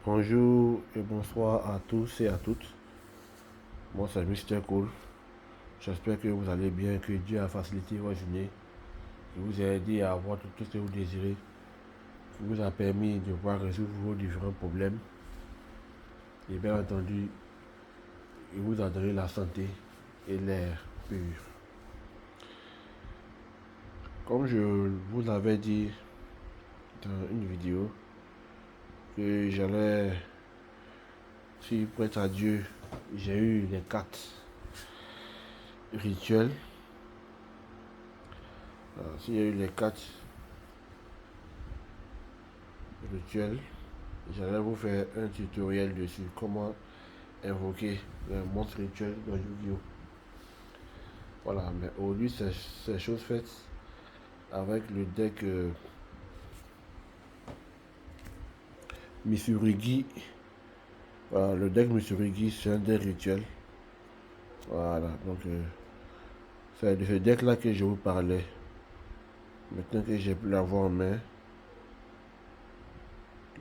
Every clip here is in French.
Bonjour et bonsoir à tous et à toutes. Moi c'est Mister Cool. J'espère que vous allez bien, que Dieu a facilité votre journée, qu'il vous a aidé à avoir tout ce que vous désirez, qu'il vous a permis de pouvoir résoudre vos différents problèmes. Et bien entendu, il vous a donné la santé et l'air pur. Comme je vous l'avais dit dans une vidéo, que j'allais, si prête à Dieu, j'ai eu les 4 rituels. S'il y a eu les 4 rituels, j'allais vous faire un tutoriel dessus, comment invoquer le monstre rituel dans Yu-Gi-Oh! Voilà, mais aujourd'hui c'est chose faite avec le deck Mitsurugi. Voilà, le deck Mitsurugi c'est un deck rituel. Voilà, donc c'est de ce deck là que je vous parlais. Maintenant que j'ai pu l'avoir en main,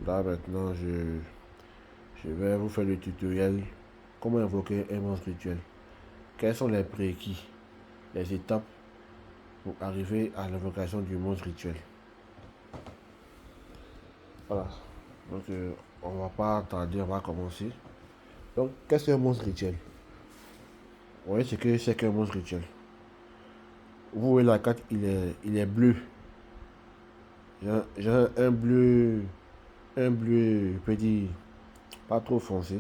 là maintenant je vais vous faire le tutoriel comment invoquer un monstre rituel. Quels sont les prérequis, les étapes pour arriver à l'invocation du monstre rituel. Voilà, donc on va pas tarder, on va commencer. Donc qu'est-ce qu'un monstre rituel? Vous voyez ce que c'est qu'un monstre rituel. Vous voyez la carte, il est bleu. J'ai un bleu, je peux dire, pas trop foncé.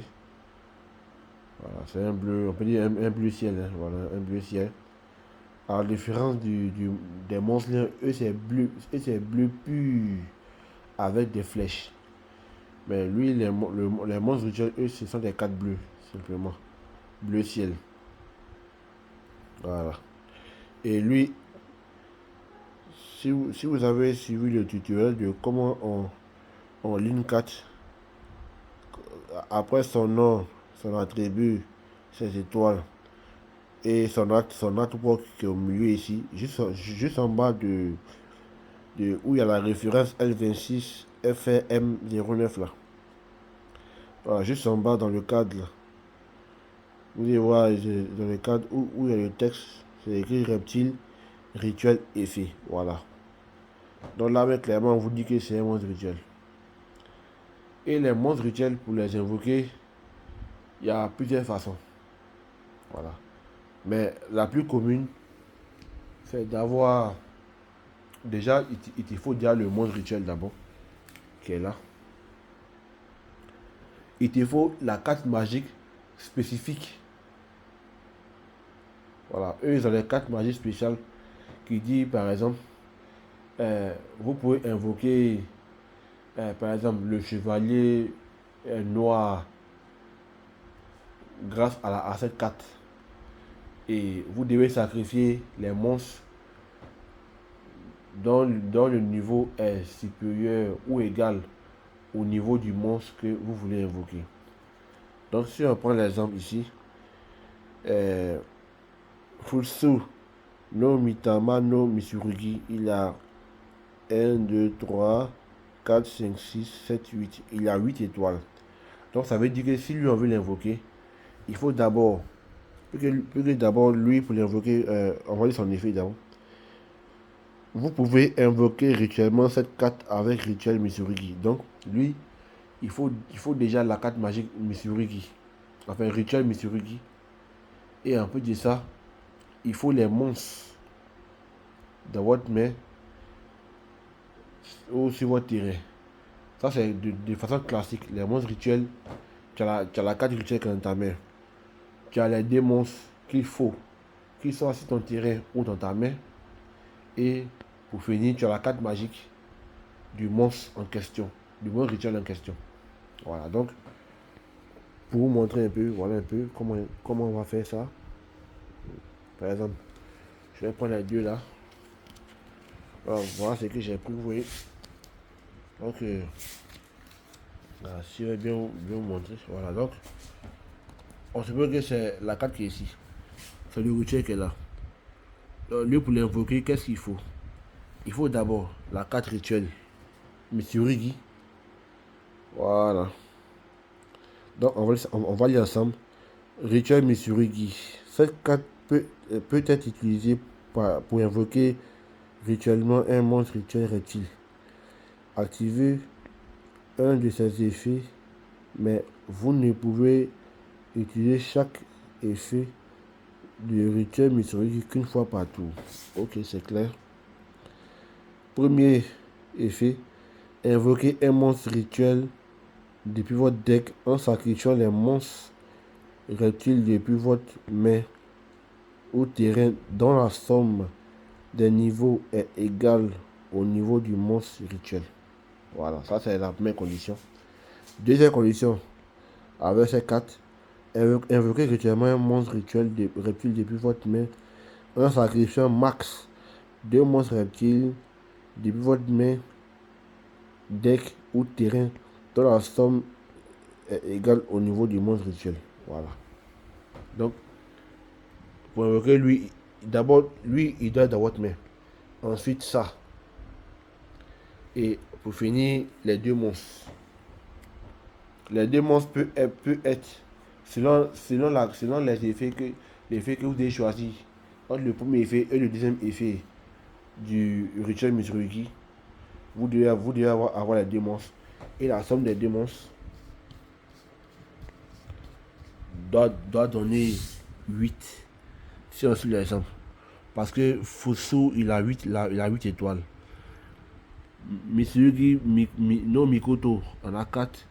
Voilà, c'est un bleu, on peut dire un bleu ciel, hein, voilà, un bleu ciel. À la différence des monstres, eux c'est bleu pur, avec des flèches. Mais lui, les monstres rituels, eux, ce sont des cartes bleues, simplement. Bleu ciel. Voilà. Et lui, si vous avez suivi le tutoriel de comment on ligne 4, après son nom, son attribut, ses étoiles, et son artwork qui est au milieu ici, juste en bas où il y a la référence L26 FRM09 là. Voilà, juste en bas dans le cadre là. Vous allez voir dans le cadre où il y a le texte, c'est écrit reptile, rituel, effet. Voilà. Donc là, clairement, on vous dit que c'est un monstre rituel. Et les monstres rituels, pour les invoquer, il y a plusieurs façons. Voilà. Mais la plus commune, c'est d'avoir. Déjà, il te faut déjà le monstre rituel d'abord, qui est là. Il te faut la carte magique spécifique. Voilà. Eux, ils ont les cartes magiques spéciales qui dit, par exemple, vous pouvez invoquer, par exemple, le chevalier noir grâce à cette carte. Et vous devez sacrifier les monstres dont le niveau est supérieur ou égal au niveau du monstre que vous voulez invoquer. Donc si on prend l'exemple ici, Futsu no Mitama no Mitsurugi, il a 1, 2, 3, 4, 5, 6, 7, 8. Il a 8 étoiles. Donc ça veut dire que si lui on veut l'invoquer, il faut d'abord, d'abord lui pour l'invoquer, envoyer son effet d'abord. Vous pouvez invoquer rituellement cette carte avec rituel Mitsurugi. Donc lui, il faut déjà la carte magique Mitsurugi. Enfin rituel Mitsurugi. Et en plus de ça, il faut les monstres dans votre main ou sur votre terrain. Ça c'est de façon classique. Les monstres rituels, tu as la carte rituelle dans ta main. Tu as les deux monstres qu'il faut, qu'ils soient sur ton terrain ou dans ta main. Et pour finir, tu as la carte magique du monstre en question, du monstre rituel en question. Voilà, donc, pour vous montrer un peu, voilà un peu comment on va faire ça. Par exemple, je vais prendre les deux là. Alors, voilà ce que j'ai pris, vous voyez. Donc, voilà, si je vais bien vous montrer, voilà, donc, on se peut que c'est la carte qui est ici. C'est le rituel qui est là. Donc, lui, pour l'invoquer, qu'est-ce qu'il faut? Il faut d'abord la carte rituelle Mitsurugi. Voilà. Donc, on va lire ensemble. Rituel Mitsurugi. Cette carte peut être utilisée pour invoquer rituellement un monstre rituel reptile. Activez un de ses effets, mais vous ne pouvez utiliser chaque effet du rituel Mitsurugi qu'une fois par tour. Ok, c'est clair. Premier effet, invoquer un monstre rituel depuis votre deck en sacrifiant les monstres reptiles depuis votre main ou terrain dont la somme des niveaux est égale au niveau du monstre rituel. Voilà, ça c'est la première condition. Deuxième condition, avec ces cartes, invoquer rituellement un monstre rituel reptile depuis votre main en sacrifiant max 2 monstres reptiles depuis votre main, deck ou terrain dont la somme est égale au niveau du monstre rituel. Voilà. Donc, pour invoquer lui, d'abord, lui, il doit être dans votre main. Ensuite, ça. Et pour finir, les 2 monstres. Les 2 monstres peuvent être selon les effets que vous avez choisi. Entre le premier effet et le deuxième effet du rituel Mitsurugi, vous devez avoir les 2 monstres. Et la somme des 2 monstres doit donner 8. Si on suit l'exemple. Parce que Fusu, il a 8 étoiles. Mitsurugi no Mikoto en a 4.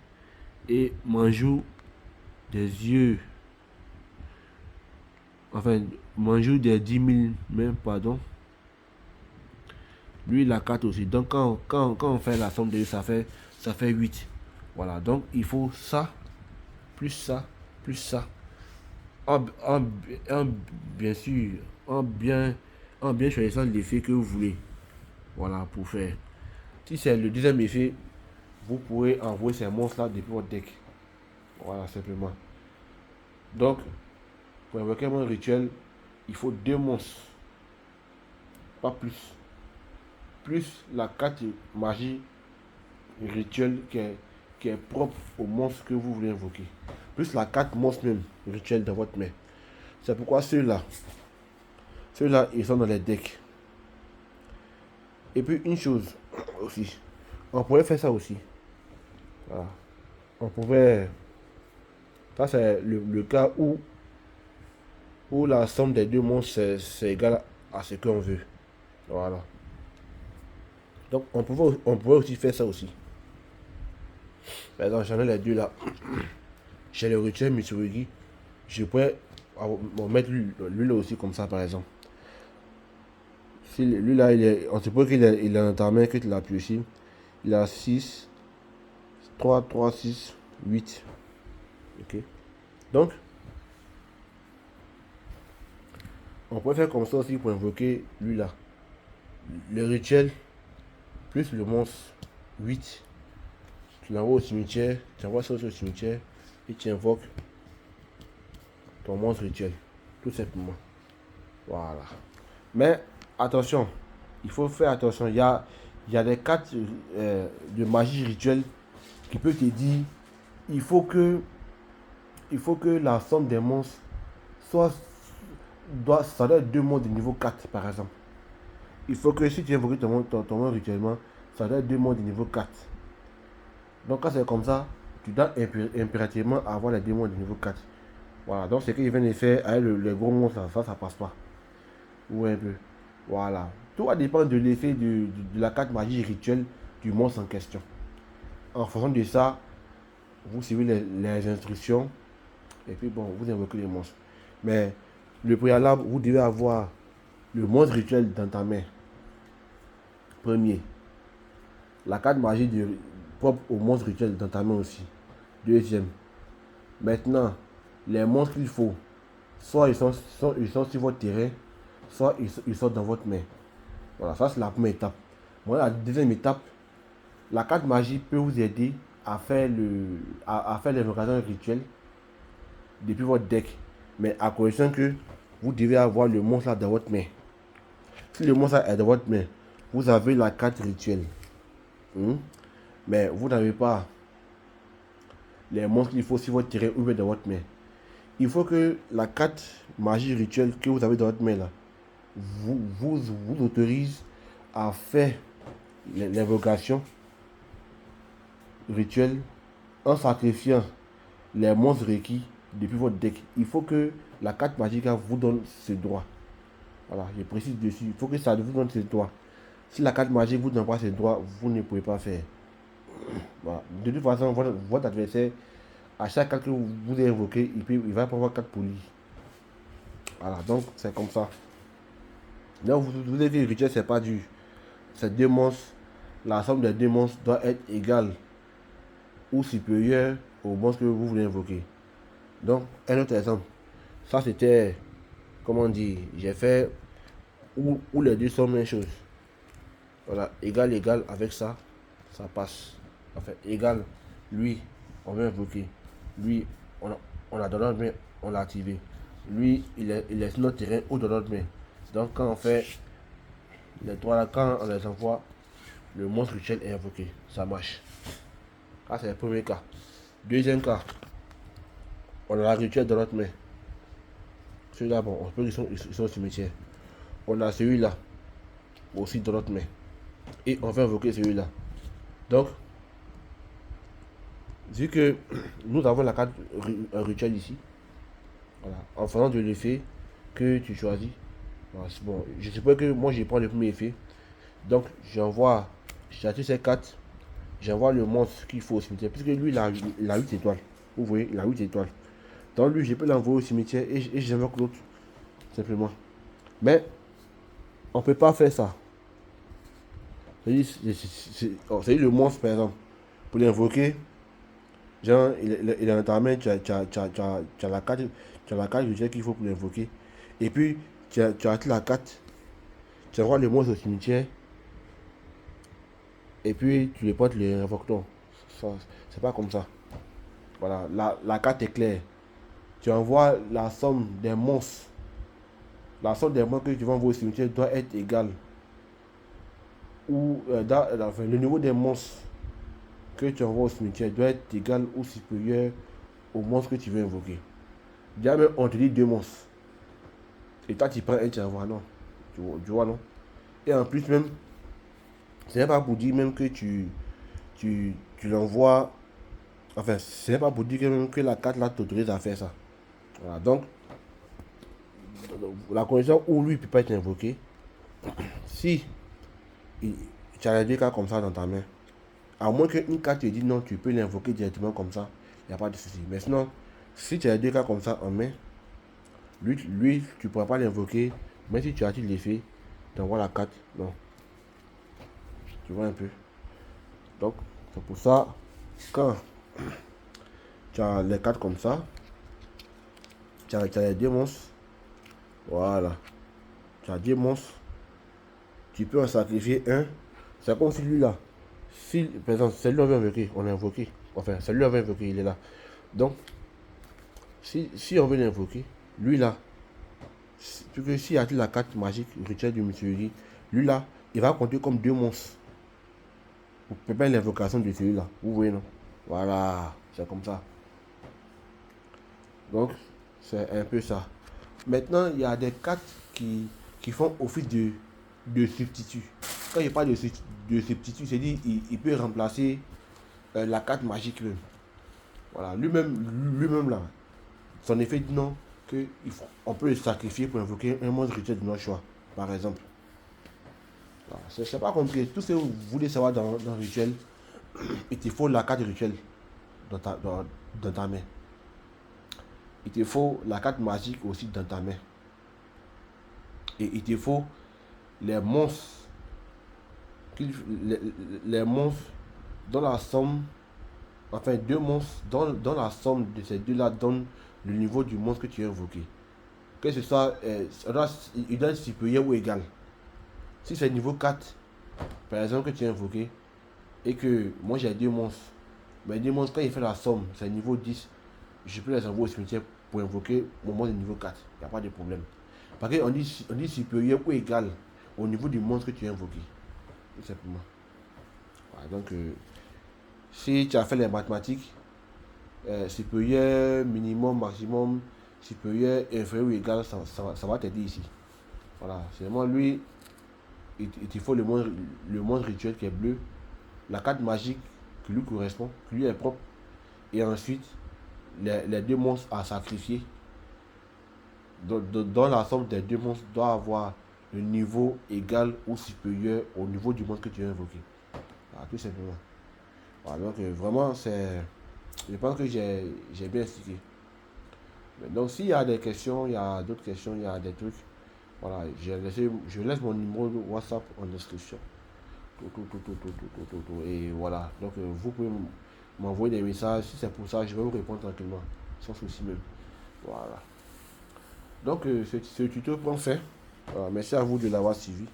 Et Manjou des yeux. Enfin, Manjou des 10 000 même, pardon. Lui, il a 4 aussi. Donc, quand on fait la somme de ça fait 8. Voilà. Donc, il faut ça, plus ça, plus ça. Bien sûr, en bien choisissant l'effet que vous voulez. Voilà, pour faire. Si c'est le deuxième effet, vous pourrez envoyer ces monstres-là depuis votre deck. Voilà, simplement. Donc, pour invoquer un rituel, il faut 2 monstres. Pas plus. Plus la carte magie rituelle qui est propre au monstre que vous voulez invoquer. Plus la carte monstre même rituelle dans votre main. C'est pourquoi ceux-là, ils sont dans les decks. Et puis une chose aussi, on pourrait faire ça aussi. Voilà. On pouvait. Ça, c'est le cas où la somme des 2 monstres c'est égal à ce qu'on veut. Voilà. Donc on pouvait aussi faire ça aussi. Par exemple, j'en ai les 2 là. J'ai le rituel Mitsurugi. Je pourrais mettre lui là aussi comme ça par exemple. Si lui là, on suppose qu'il est dans ta main, que tu l'as pioché. Il a 6, 3, 3, 6, 8. Ok. Donc, on peut faire comme ça aussi pour invoquer lui là. Le rituel plus le monstre 8. Tu l'envoies au cimetière, tu envoies ça au cimetière et tu invoques ton monstre rituel. Tout simplement. Voilà. Mais attention, il faut faire attention. Il y a des cartes de magie rituelle qui peut te dire il faut que la somme des monstres ça doit être 2 monstres de niveau 4 par exemple. Il faut que si tu invoques ton monstre rituellement, ça doit être 2 monstres de niveau 4. Donc quand c'est comme ça, tu dois impérativement avoir les 2 monstres de niveau 4. Voilà, donc c'est qu'il vient de faire avec le gros monstre, ça passe pas. Ou un peu. Voilà. Tout va dépendre de l'effet de la carte magie rituelle du monstre en question. En fonction de ça, vous suivez les instructions et puis bon, vous invoquez les monstres. Mais le préalable, vous devez avoir le monstre rituel dans ta main. Premier. La carte magie propre au monstre rituel dans ta main aussi. Deuxième. Maintenant, les monstres qu'il faut, soit ils sont sur votre terrain, soit ils sont dans votre main. Voilà, ça c'est la première étape. Bon, la deuxième étape, la carte magie peut vous aider à faire l'invocation rituelle depuis votre deck. Mais à condition que vous devez avoir le monstre là dans votre main. Si le monstre est dans votre main, vous avez la carte rituelle. Mais vous n'avez pas les monstres qu'il faut sur votre terrain ou bien dans votre main. Il faut que la carte magie rituelle que vous avez dans votre main là vous autorise à faire l'invocation rituelle en sacrifiant les monstres requis depuis votre deck. Il faut que la carte magique vous donne ce droit. Voilà, je précise dessus. Il faut que ça vous donne ce droit. Si la carte magique vous donne pas ce droit, vous ne pouvez pas faire. Voilà. De toute façon, votre adversaire, à chaque carte que vous avez invoqué, il va avoir 4 polis. Voilà, donc c'est comme ça. Donc vous avez vu, le rituel, c'est pas dur. C'est 2 monstres. La somme des 2 monstres doit être égale ou supérieure au monstre que vous voulez invoquer. Donc, un autre exemple. Ça, c'était, comment dire, j'ai fait où les deux sont même chose. Voilà, égal, égal, avec ça, ça passe. Enfin, égal, lui, on veut invoquer. Lui, on a dans notre main, on l'a activé. Lui, il est sur notre terrain ou dans notre main. Donc, quand on fait les 3 là, quand on les envoie, le monstre rituel est invoqué. Ça marche. Ça, c'est le premier cas. Deuxième cas, on a la rituel dans notre main. Celui-là, bon, on peut qu'ils sont au cimetière. On a celui-là aussi dans notre main. Et on va invoquer celui-là. Donc, vu que nous avons la carte rituel ici, voilà, en faisant de l'effet que tu choisis, voilà, bon, je suppose que moi je prends le premier effet. Donc, j'active ces cartes, j'envoie le monstre qu'il faut au cimetière. Puisque lui, il a 8 étoiles. Vous voyez, il a 8 étoiles. Donc, lui, je peux l'envoyer au cimetière et j'invoque l'autre. Simplement. Mais, on ne peut pas faire ça. C'est le monstre, par exemple. Pour l'invoquer, genre, il est dans ta main, tu as la carte, qu'il faut pour l'invoquer. Et puis, tu as la carte, tu envoies le monstre au cimetière. Et puis, tu les portes les invoqueurs. C'est pas comme ça. Voilà, la carte est claire. Tu envoies la somme des monstres. La somme des monstres que tu vas envoyer au cimetière doit être égale. Ou le niveau des monstres que tu envoies au cimetière doit être égal ou supérieur au monstre que tu veux invoquer. Déjà même, on te dit 2 monstres. Et toi, tu prends un, tu envoies, non. Tu vois, non. Et en plus, même, c'est pas pour dire même que tu l'envoies. Enfin, c'est pas pour dire que, même que la carte là t'autorise à faire ça. Voilà, donc, la condition où lui ne peut pas être invoqué, si tu as les 2 cartes comme ça dans ta main, à moins qu'une carte te dit non, tu peux l'invoquer directement comme ça, il n'y a pas de souci. Mais sinon, si tu as les 2 cartes comme ça en main, lui tu ne pourras pas l'invoquer, mais si tu actives l'effet, tu envoies la carte, non. Tu vois un peu. Donc, c'est pour ça, quand tu as les cartes comme ça, tu as les 2 monstres, voilà. Tu as 2 monstres, tu peux en sacrifier un. C'est comme celui-là. Si, par exemple, celui-là veut invoquer, on l'a invoqué. Enfin, celui-là veut invoquer, il est là. Donc, si on veut l'invoquer, lui là, puisque s'il a la carte magique, rituel du monsieur, lui là, il va compter comme 2 monstres. Pour préparer l'invocation de celui-là. Vous voyez, non? Voilà, c'est comme ça. Donc, c'est un peu ça. Maintenant, il y a des cartes qui font office de substitut. Quand je parle de substitut, c'est dit il peut remplacer la carte magique même. Voilà, lui-même là, son effet dit non, on peut le sacrifier pour invoquer un monstre rituel de notre choix, par exemple. Voilà, c'est pas compliqué. Tout ce que vous voulez savoir dans le rituel, il te faut la carte rituel dans ta main. Il te faut la carte magique aussi dans ta main. Et il te faut les monstres. Les monstres dans la somme. Enfin, 2 monstres dans la somme de ces 2 là donne le niveau du monstre que tu as invoqué. Que ce soit, il doit être supérieur ou égal. Si c'est niveau 4, par exemple, que tu as invoqué, et que moi j'ai 2 monstres, mais 2 monstres, quand il fait la somme, c'est niveau 10, je peux les envoyer au cimetière pour invoquer mon monstre de niveau 4. Il n'y a pas de problème. Parce qu'on dit supérieur ou égal au niveau du monstre que tu as invoqué. Tout simplement. Voilà, donc, si tu as fait les mathématiques, supérieur, minimum, maximum, supérieur, inférieur ou égal, ça va t'aider ici. Voilà, c'est vraiment lui, il te faut le monde rituel qui est bleu, la carte magique qui lui correspond, qui lui est propre, et ensuite les deux monstres à sacrifier. Dans la somme des deux monstres doit avoir le niveau égal ou supérieur au niveau du monstre que tu as invoqué. Voilà, tout simplement. Voilà, donc vraiment, je pense que j'ai bien expliqué. Donc s'il y a des questions, il y a d'autres questions, il y a des trucs, voilà, je laisse mon numéro de WhatsApp en description. Et voilà, donc vous pouvez m'envoyer des messages, si c'est pour ça, je vais vous répondre tranquillement, sans souci même. Voilà. Donc ce tuto prend fin. Merci à vous de l'avoir suivi.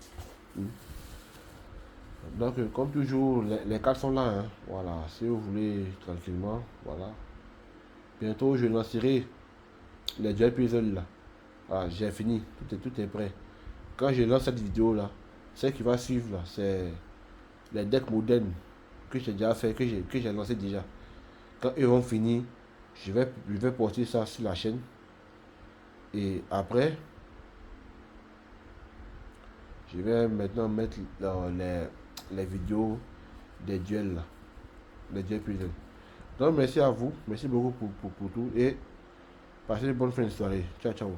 Donc comme toujours, les cartes sont là. Hein. Voilà, si vous voulez tranquillement, voilà. Bientôt je lancerai les duel puzzle là. Voilà, j'ai fini, tout est prêt. Quand je lance cette vidéo là, ce qui va suivre là, c'est les decks modernes que j'ai déjà fait, que j'ai lancé déjà. Quand ils vont finir, je vais poster ça sur la chaîne. Et après, je vais maintenant mettre les vidéos des duels là, les duels puzzle. Donc merci à vous, merci beaucoup pour tout et passez une bonne fin de soirée. Ciao ciao.